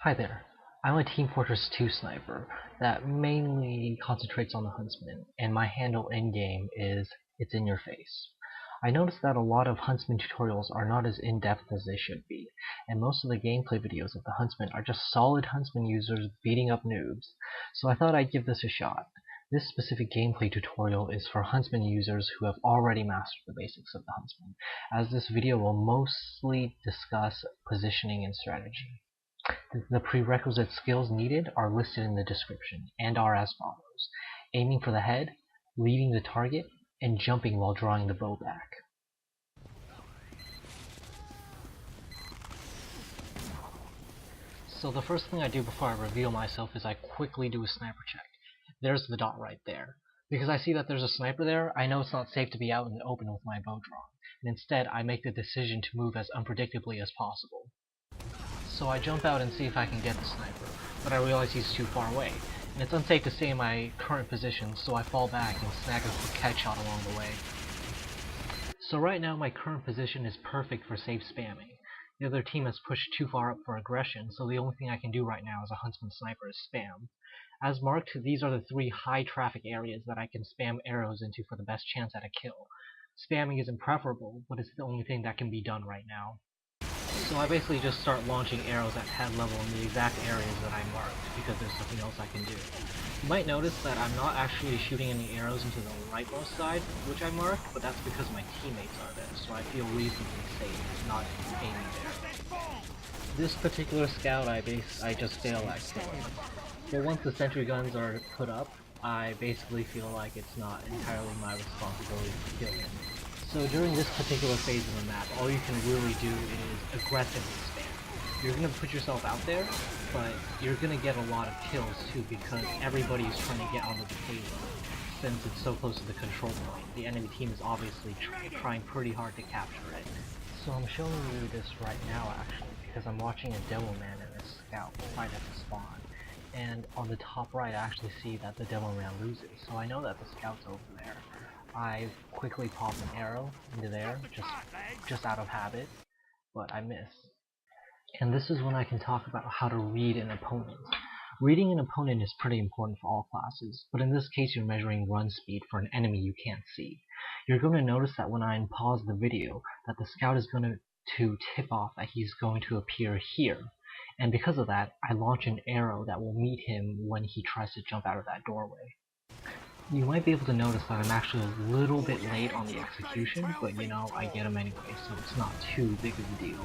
Hi there. I'm a Team Fortress 2 sniper that mainly concentrates on the Huntsman, and my handle in-game is "It's in your face." I noticed that a lot of Huntsman tutorials are not as in-depth as they should be, and most of the gameplay videos of the Huntsman are just solid Huntsman users beating up noobs, so I thought I'd give this a shot. This specific gameplay tutorial is for Huntsman users who have already mastered the basics of the Huntsman, as this video will mostly discuss positioning and strategy. The prerequisite skills needed are listed in the description and are as follows: aiming for the head, leading the target, and jumping while drawing the bow back. So the first thing I do before I reveal myself is I quickly do a sniper check. There's the dot right there. Because I see that there's a sniper there, I know it's not safe to be out in the open with my bow drawn, and instead I make the decision to move as unpredictably as possible. So I jump out and see if I can get the sniper, but I realize he's too far away, and it's unsafe to stay in my current position, so I fall back and snag a quick headshot along the way. So right now my current position is perfect for safe spamming. The other team has pushed too far up for aggression, so the only thing I can do right now as a Huntsman sniper is spam. As marked, these are the 3 high traffic areas that I can spam arrows into for the best chance at a kill. Spamming isn't preferable, but it's the only thing that can be done right now. So I basically just start launching arrows at head level in the exact areas that I marked, because there's nothing else I can do. You might notice that I'm not actually shooting any arrows into the rightmost side, which I marked, but that's because my teammates are there, so I feel reasonably safe not aiming there. This particular scout I just fail at killing. But once the sentry guns are put up, I basically feel like it's not entirely my responsibility to kill him. So during this particular phase of the map, all you can really do is aggressively spam. You're going to put yourself out there, but you're going to get a lot of kills too, because everybody is trying to get onto the payload. Since it's so close to the control point, the enemy team is obviously trying pretty hard to capture it. So I'm showing you this right now actually, because I'm watching a demo man and a scout fight at the spawn. And on the top right I actually see that the demo man loses, so I know that the scout's over there. I quickly pop an arrow into there, just out of habit, but I miss. And this is when I can talk about how to read an opponent. Reading an opponent is pretty important for all classes, but in this case you're measuring run speed for an enemy you can't see. You're going to notice that when I unpause the video, that the scout is going to tip off that he's going to appear here. And because of that, I launch an arrow that will meet him when he tries to jump out of that doorway. You might be able to notice that I'm actually a little bit late on the execution, but you know, I get him anyway, so it's not too big of a deal.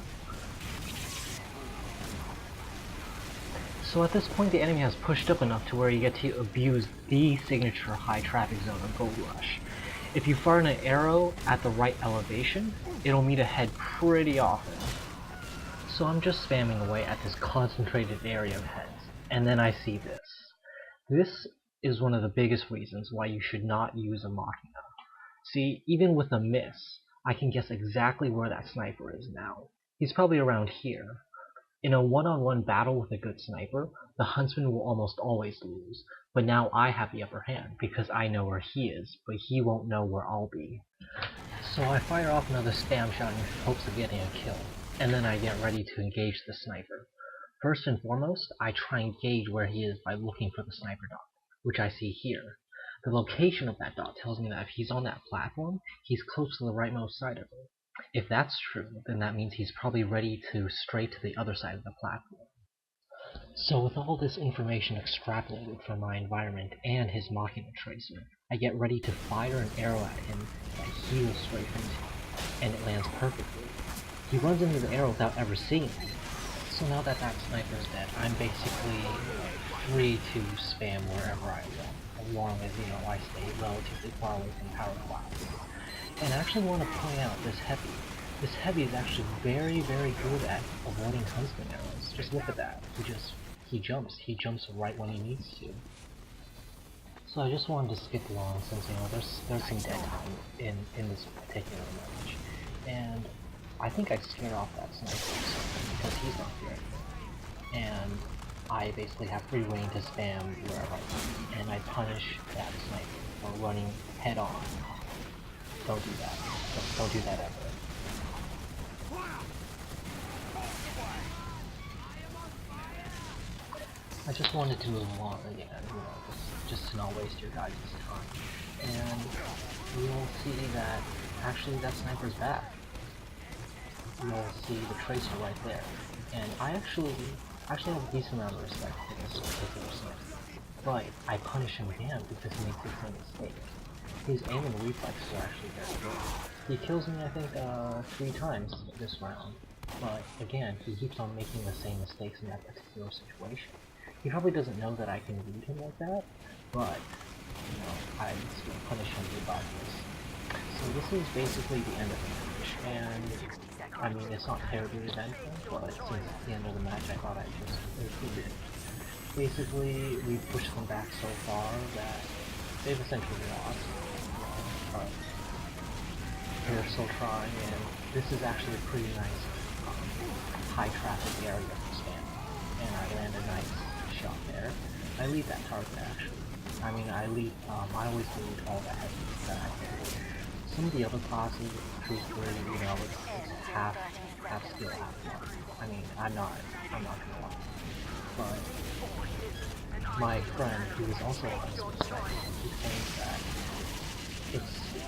So at this point the enemy has pushed up enough to where you get to abuse the signature high traffic zone of Gold Rush. If you fire an arrow at the right elevation, it'll meet a head pretty often. So I'm just spamming away at this concentrated area of heads, and then I see this. This is one of the biggest reasons why you should not use a Machina. See, even with a miss, I can guess exactly where that sniper is now. He's probably around here. In a one-on-one battle with a good sniper, the Huntsman will almost always lose, but now I have the upper hand because I know where he is, but he won't know where I'll be. So I fire off another spam shot in hopes of getting a kill, and then I get ready to engage the sniper. First and foremost, I try and gauge where he is by looking for the sniper dot, which I see here. The location of that dot tells me that if he's on that platform, he's close to the rightmost side of it. If that's true, then that means he's probably ready to stray to the other side of the platform. So with all this information extrapolated from my environment and his Machina tracer, I get ready to fire an arrow at him that he will strafe into, and it lands perfectly. He runs into the arrow without ever seeing it. So now that that sniper is dead, I'm basically free to spam wherever I want, as long as, I stay relatively far away from power clouds. And I actually want to point out this heavy. This heavy is actually very, very good at avoiding Huntsman arrows. Just look at that. He jumps right when he needs to. So I just wanted to skip along since, there's some dead time in this particular match. And I think I scared off that sniper because he's not here anymore. And I basically have free reign to spam wherever I want, and I punish that sniper for running head on. Don't do that. Don't do that ever. I just wanted to move along again, just to not waste your guys' time. And you'll see that actually that sniper's back. You'll see the tracer right there. And I actually have a decent amount of respect for this particular sniper. But I punish him again because he makes the same mistake. His aim and reflexes are actually very good. He kills me, I think, 3 times this round. But again, he keeps on making the same mistakes in that particular situation. He probably doesn't know that I can read him like that, but, I still punish him regardless. So this is basically the end of the match, and, I mean, it's not terribly eventful, but since it's the end of the match, I thought I'd just include it. Basically, we've pushed them back so far that they've essentially lost, but they're still trying, and this is actually a pretty nice, high traffic area for spamming, and I land a nice shot there. I lead that target actually. I mean, I always lead all the heavies that I hit. Some of the other classes, truthfully, it's half skill, half luck. I mean, I'm not gonna lie. But my friend, who is also a Huntsman, he thinks that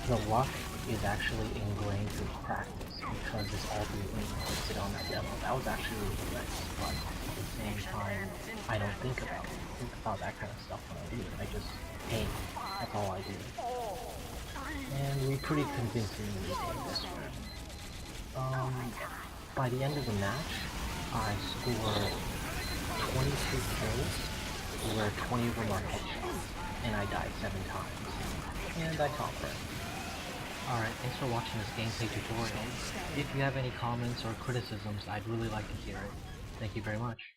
the luck is actually ingrained through practice because it's all being implemented on that demo. That was actually really nice, but at the same time, I don't think about that kind of stuff when I do it. I just aim. That's all I do. And we pretty convincingly did this round. By the end of the match, I scored 22 kills, where 20 of them are headshots, and I died 7 times. And I top ranked. Alright, thanks for watching this gameplay tutorial. If you have any comments or criticisms, I'd really like to hear it. Thank you very much.